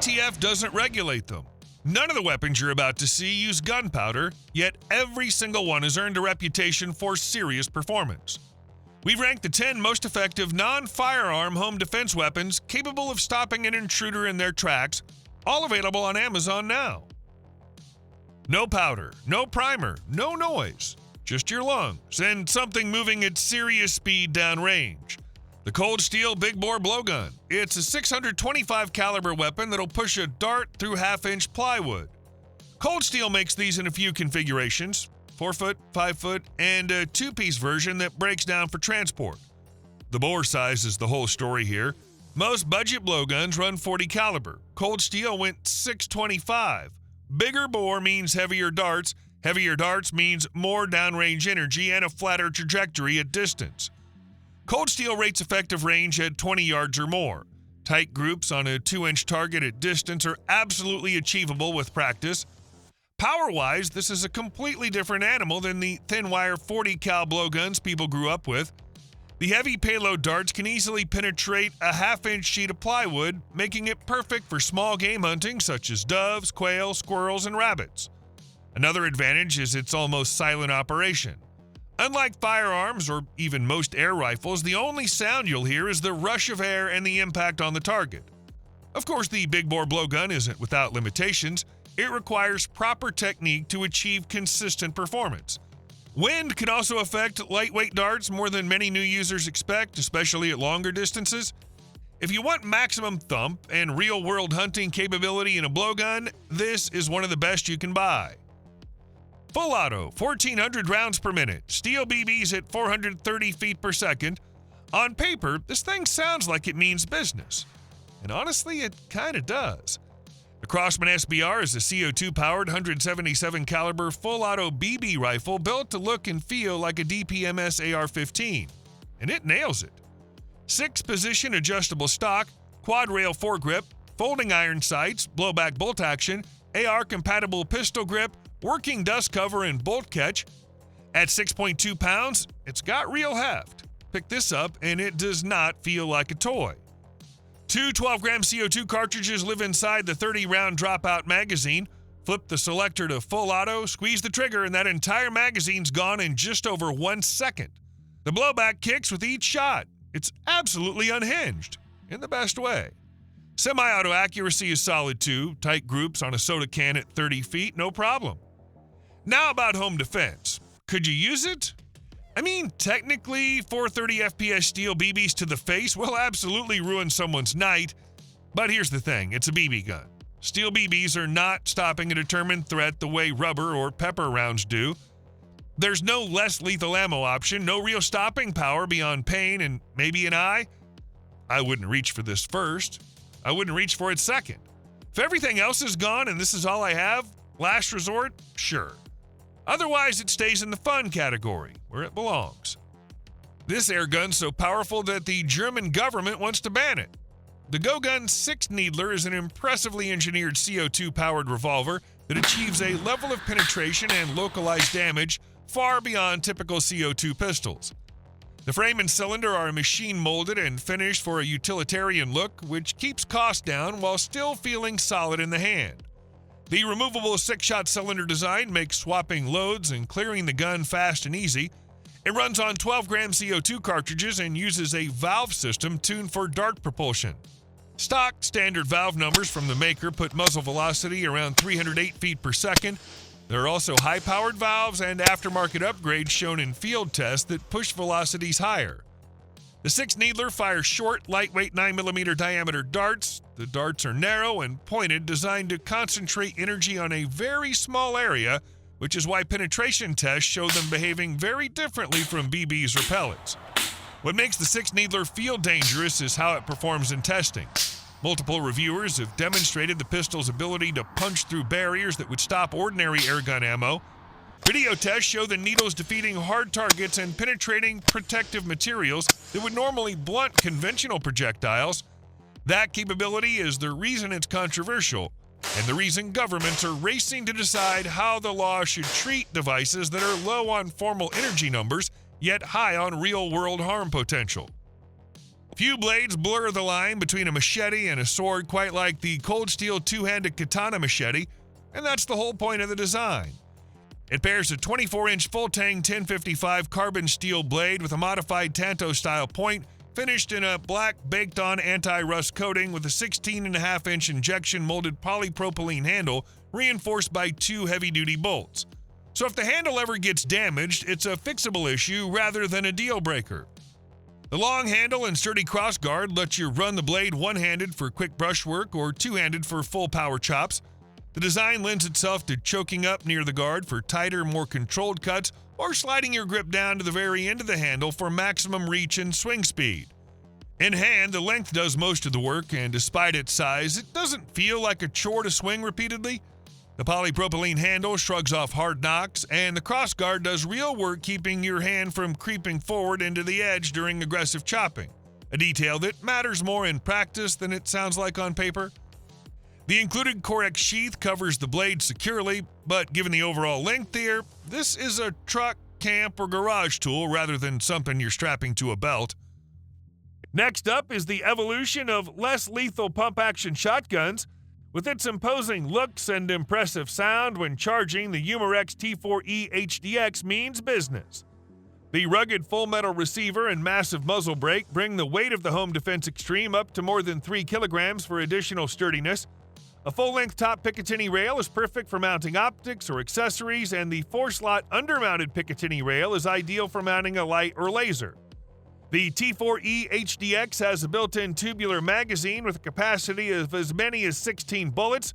ATF doesn't regulate them. None of the weapons you're about to see use gunpowder, yet every single one has earned a reputation for serious performance. We've ranked the 10 most effective non-firearm home defense weapons capable of stopping an intruder in their tracks, all available on Amazon now. No powder, no primer, no noise, just your lungs and something moving at serious speed downrange. The Cold Steel Big Bore Blowgun. It's a 625 caliber weapon that'll push a dart through half-inch plywood. Cold Steel makes these in a few configurations, 4-foot, 5-foot, and a 2-piece version that breaks down for transport. The bore size is the whole story here. Most budget blowguns run 40 caliber. Cold Steel went 625. Bigger bore means heavier darts. Heavier darts means more downrange energy and a flatter trajectory at distance. Cold Steel rates effective range at 20 yards or more. Tight groups on a 2-inch target at distance are absolutely achievable with practice. Power-wise, this is a completely different animal than the thin-wire 40 cal blowguns people grew up with. The heavy payload darts can easily penetrate a half-inch sheet of plywood, making it perfect for small game hunting such as doves, quail, squirrels, and rabbits. Another advantage is its almost silent operation. Unlike firearms or even most air rifles, the only sound you'll hear is the rush of air and the impact on the target. Of course, the big bore blowgun isn't without limitations. It requires proper technique to achieve consistent performance. Wind can also affect lightweight darts more than many new users expect, especially at longer distances. If you want maximum thump and real-world hunting capability in a blowgun, this is one of the best you can buy. Full auto, 1,400 rounds per minute, steel BBs at 430 feet per second. On paper, this thing sounds like it means business. And honestly, it kinda does. The Crosman SBR is a CO2-powered 177 caliber full-auto BB rifle built to look and feel like a DPMS AR-15. And it nails it. 6-position adjustable stock, quad-rail foregrip, folding iron sights, blowback bolt action, AR-compatible pistol grip, working dust cover and bolt catch. At 6.2 pounds, it's got real heft. Pick this up and it does not feel like a toy. 2 12-gram CO2 cartridges live inside the 30-round dropout magazine. Flip the selector to full auto, squeeze the trigger, and that entire magazine's gone in just over 1 second. The blowback kicks with each shot. It's absolutely unhinged, in the best way. Semi-auto accuracy is solid too. Tight groups on a soda can at 30 feet, no problem. Now about home defense. Could you use it? I mean, technically, 430 FPS steel BBs to the face will absolutely ruin someone's night, but here's the thing, it's a BB gun. Steel BBs are not stopping a determined threat the way rubber or pepper rounds do. There's no less lethal ammo option, no real stopping power beyond pain and maybe an eye. I wouldn't reach for this first. I wouldn't reach for it second. If everything else is gone and this is all I have, last resort, sure. Otherwise, it stays in the fun category, where it belongs. This air gun's so powerful that the German government wants to ban it. The GoGun Six-Needler is an impressively engineered CO2-powered revolver that achieves a level of penetration and localized damage far beyond typical CO2 pistols. The frame and cylinder are machine-molded and finished for a utilitarian look, which keeps costs down while still feeling solid in the hand. The removable 6-shot cylinder design makes swapping loads and clearing the gun fast and easy. It runs on 12-gram CO2 cartridges and uses a valve system tuned for dart propulsion. Stock standard valve numbers from the maker put muzzle velocity around 308 feet per second. There are also high-powered valves and aftermarket upgrades shown in field tests that push velocities higher. The Six-Needler fires short, lightweight 9mm diameter darts. The darts are narrow and pointed, designed to concentrate energy on a very small area, which is why penetration tests show them behaving very differently from BBs or pellets. What makes the Six-Needler feel dangerous is how it performs in testing. Multiple reviewers have demonstrated the pistol's ability to punch through barriers that would stop ordinary airgun ammo. Video tests show the needles defeating hard targets and penetrating protective materials that would normally blunt conventional projectiles. That capability is the reason it's controversial, and the reason governments are racing to decide how the law should treat devices that are low on formal energy numbers, yet high on real-world harm potential. Few blades blur the line between a machete and a sword quite like the cold steel two-handed katana machete, and that's the whole point of the design. It pairs a 24-inch full-tang 1055 carbon steel blade with a modified Tanto-style point, finished in a black baked-on anti-rust coating with a 16.5-inch injection-molded polypropylene handle reinforced by 2 heavy-duty bolts. So if the handle ever gets damaged, it's a fixable issue rather than a deal-breaker. The long handle and sturdy crossguard lets you run the blade one-handed for quick brushwork or two-handed for full power chops. The design lends itself to choking up near the guard for tighter, more controlled cuts, or sliding your grip down to the very end of the handle for maximum reach and swing speed. In hand, the length does most of the work, and despite its size, it doesn't feel like a chore to swing repeatedly. The polypropylene handle shrugs off hard knocks, and the crossguard does real work keeping your hand from creeping forward into the edge during aggressive chopping, a detail that matters more in practice than it sounds like on paper. The included Corex sheath covers the blade securely, but given the overall length here, this is a truck, camp, or garage tool rather than something you're strapping to a belt. Next up is the evolution of less lethal pump-action shotguns. With its imposing looks and impressive sound when charging, the Umarex T4E HDX means business. The rugged full-metal receiver and massive muzzle brake bring the weight of the home defense extreme up to more than 3 kilograms for additional sturdiness. A full-length top Picatinny rail is perfect for mounting optics or accessories, and the 4-slot under-mounted Picatinny rail is ideal for mounting a light or laser. The T4E HDX has a built-in tubular magazine with a capacity of as many as 16 bullets.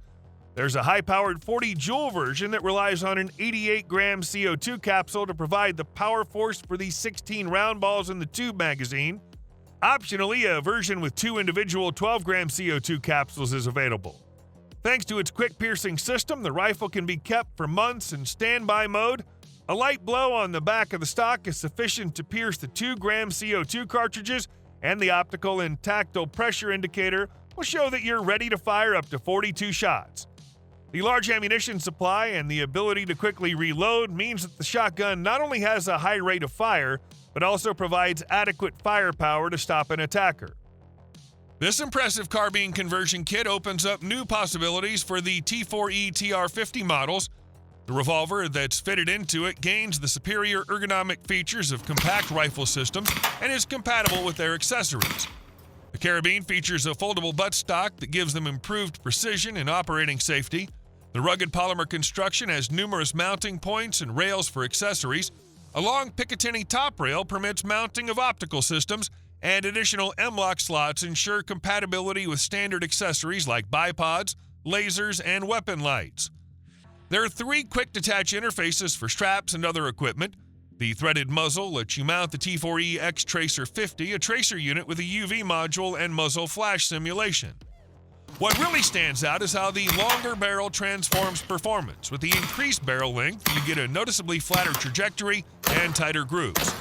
There's a high-powered 40-joule version that relies on an 88-gram CO2 capsule to provide the power force for the 16 round balls in the tube magazine. Optionally, a version with 2 individual 12-gram CO2 capsules is available. Thanks to its quick piercing system, the rifle can be kept for months in standby mode. A light blow on the back of the stock is sufficient to pierce the 2-gram CO2 cartridges, and the optical and tactile pressure indicator will show that you're ready to fire up to 42 shots. The large ammunition supply and the ability to quickly reload means that the shotgun not only has a high rate of fire, but also provides adequate firepower to stop an attacker. This impressive carbine conversion kit opens up new possibilities for the T4E TR50 models. The revolver that's fitted into it gains the superior ergonomic features of compact rifle systems and is compatible with their accessories. The carabine features a foldable buttstock that gives them improved precision and operating safety. The rugged polymer construction has numerous mounting points and rails for accessories. A long Picatinny top rail permits mounting of optical systems, and additional M-LOK slots ensure compatibility with standard accessories like bipods, lasers, and weapon lights. There are 3 quick-detach interfaces for straps and other equipment. The threaded muzzle lets you mount the T4E Tracer 50, a tracer unit with a UV module and muzzle flash simulation. What really stands out is how the longer barrel transforms performance. With the increased barrel length, you get a noticeably flatter trajectory and tighter grooves.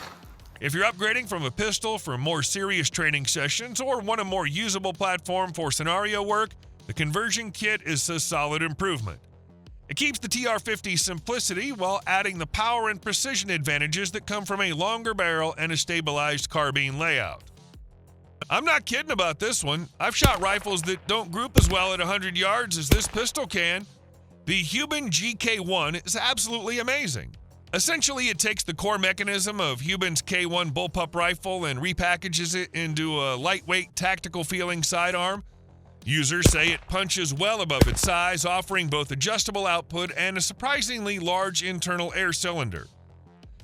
If you're upgrading from a pistol for more serious training sessions or want a more usable platform for scenario work, the conversion kit is a solid improvement. It keeps the TR50's simplicity while adding the power and precision advantages that come from a longer barrel and a stabilized carbine layout. I'm not kidding about this one. I've shot rifles that don't group as well at 100 yards as this pistol can. The Huben GK1 is absolutely amazing. Essentially, it takes the core mechanism of Huben's K1 bullpup rifle and repackages it into a lightweight, tactical-feeling sidearm. Users say it punches well above its size, offering both adjustable output and a surprisingly large internal air cylinder.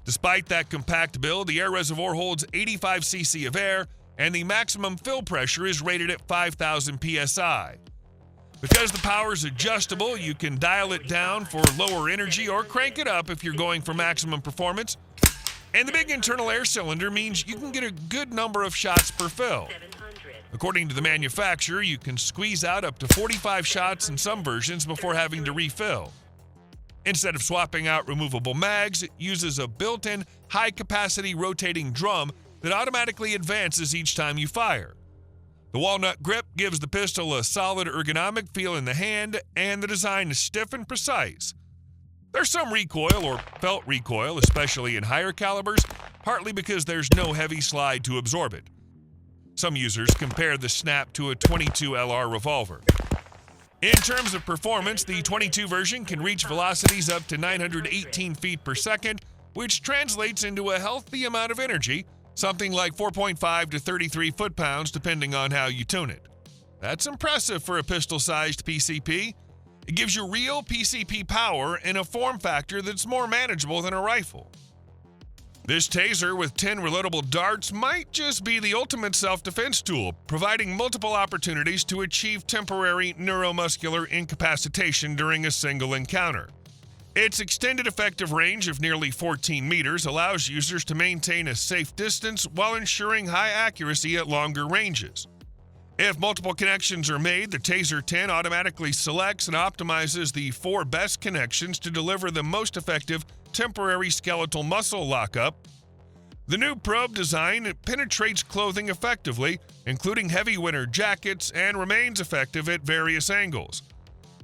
Despite that compact build, the air reservoir holds 85 cc of air, and the maximum fill pressure is rated at 5,000 psi. Because the power is adjustable, you can dial it down for lower energy or crank it up if you're going for maximum performance. And the big internal air cylinder means you can get a good number of shots per fill. According to the manufacturer, you can squeeze out up to 45 shots in some versions before having to refill. Instead of swapping out removable mags, it uses a built-in high-capacity rotating drum that automatically advances each time you fire. The walnut grip gives the pistol a solid ergonomic feel in the hand, and the design is stiff and precise. There's some recoil or felt recoil, especially in higher calibers, partly because there's no heavy slide to absorb it. Some users compare the snap to a .22 LR revolver. In terms of performance, the .22 version can reach velocities up to 918 feet per second, which translates into a healthy amount of energy, something like 4.5 to 33 foot-pounds depending on how you tune it. That's impressive for a pistol-sized PCP. It gives you real PCP power in a form factor that's more manageable than a rifle. This Taser with 10 reloadable darts might just be the ultimate self-defense tool, providing multiple opportunities to achieve temporary neuromuscular incapacitation during a single encounter. Its extended effective range of nearly 14 meters allows users to maintain a safe distance while ensuring high accuracy at longer ranges. If multiple connections are made, the Taser 10 automatically selects and optimizes the 4 best connections to deliver the most effective temporary skeletal muscle lockup. The new probe design penetrates clothing effectively, including heavy winter jackets, and remains effective at various angles.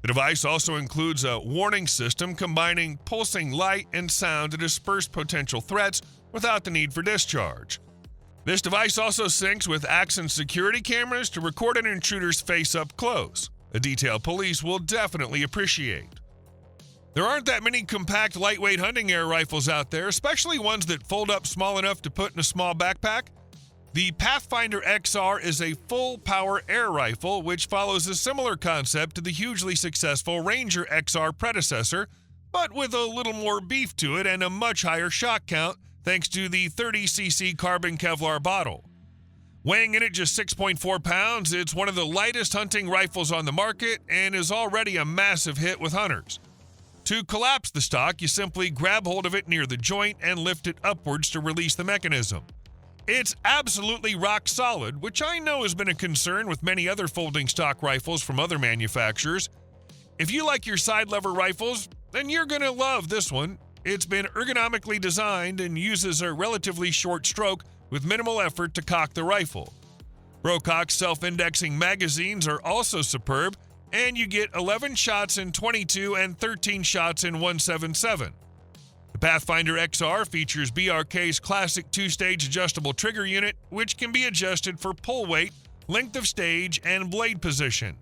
The device also includes a warning system combining pulsing light and sound to disperse potential threats without the need for discharge. This device also syncs with Axon security cameras to record an intruder's face up close, a detail police will definitely appreciate. There aren't that many compact, lightweight hunting air rifles out there, especially ones that fold up small enough to put in a small backpack. The Pathfinder XR is a full-power air rifle, which follows a similar concept to the hugely successful Ranger XR predecessor, but with a little more beef to it and a much higher shot count, thanks to the 30cc carbon Kevlar bottle. Weighing in at just 6.4 pounds, it's one of the lightest hunting rifles on the market and is already a massive hit with hunters. To collapse the stock, you simply grab hold of it near the joint and lift it upwards to release the mechanism. It's absolutely rock solid, which I know has been a concern with many other folding stock rifles from other manufacturers. If you like your side lever rifles, then you're going to love this one. It's been ergonomically designed and uses a relatively short stroke with minimal effort to cock the rifle. Brocock's self-indexing magazines are also superb, and you get 11 shots in .22 and 13 shots in .177. The Pathfinder XR features BRK's classic 2-stage adjustable trigger unit, which can be adjusted for pull weight, length of stage, and blade position.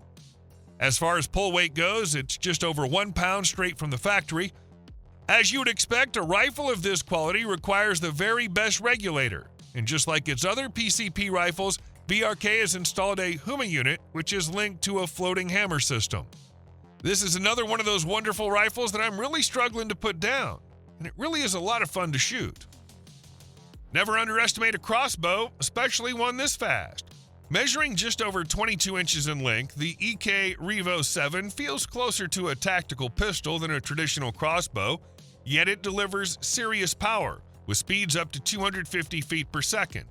As far as pull weight goes, it's just over 1 pound straight from the factory. As you would expect, a rifle of this quality requires the very best regulator, and just like its other PCP rifles, BRK has installed a Huben unit, which is linked to a floating hammer system. This is another one of those wonderful rifles that I'm really struggling to put down, and it really is a lot of fun to shoot. Never underestimate a crossbow, especially one this fast. Measuring just over 22 inches in length, the EK Revo 7 feels closer to a tactical pistol than a traditional crossbow, yet it delivers serious power, with speeds up to 250 feet per second.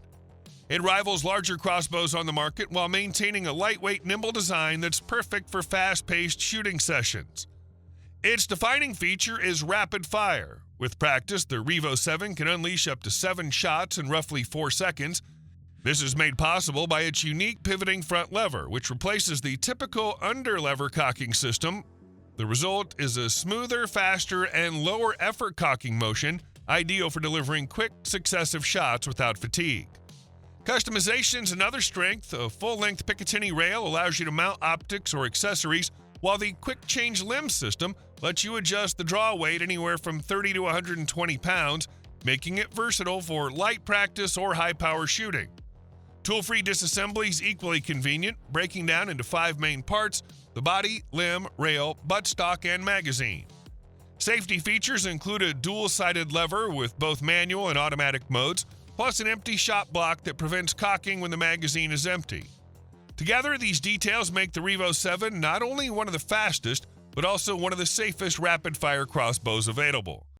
It rivals larger crossbows on the market while maintaining a lightweight, nimble design that's perfect for fast-paced shooting sessions. Its defining feature is rapid fire. With practice, the Revo 7 can unleash up to 7 shots in roughly 4 seconds. This is made possible by its unique pivoting front lever, which replaces the typical under-lever cocking system. The result is a smoother, faster, and lower effort cocking motion, ideal for delivering quick, successive shots without fatigue. Customization's another strength. A full-length Picatinny rail allows you to mount optics or accessories, while the quick change limb system lets you adjust the draw weight anywhere from 30 to 120 pounds, making it versatile for light practice or high-power shooting. Tool-free disassembly is equally convenient, breaking down into 5 main parts: the body, limb, rail, buttstock, and magazine. Safety features include a dual-sided lever with both manual and automatic modes, plus an empty shot block that prevents cocking when the magazine is empty. Together, these details make the Revo 7 not only one of the fastest, but also one of the safest rapid-fire crossbows available.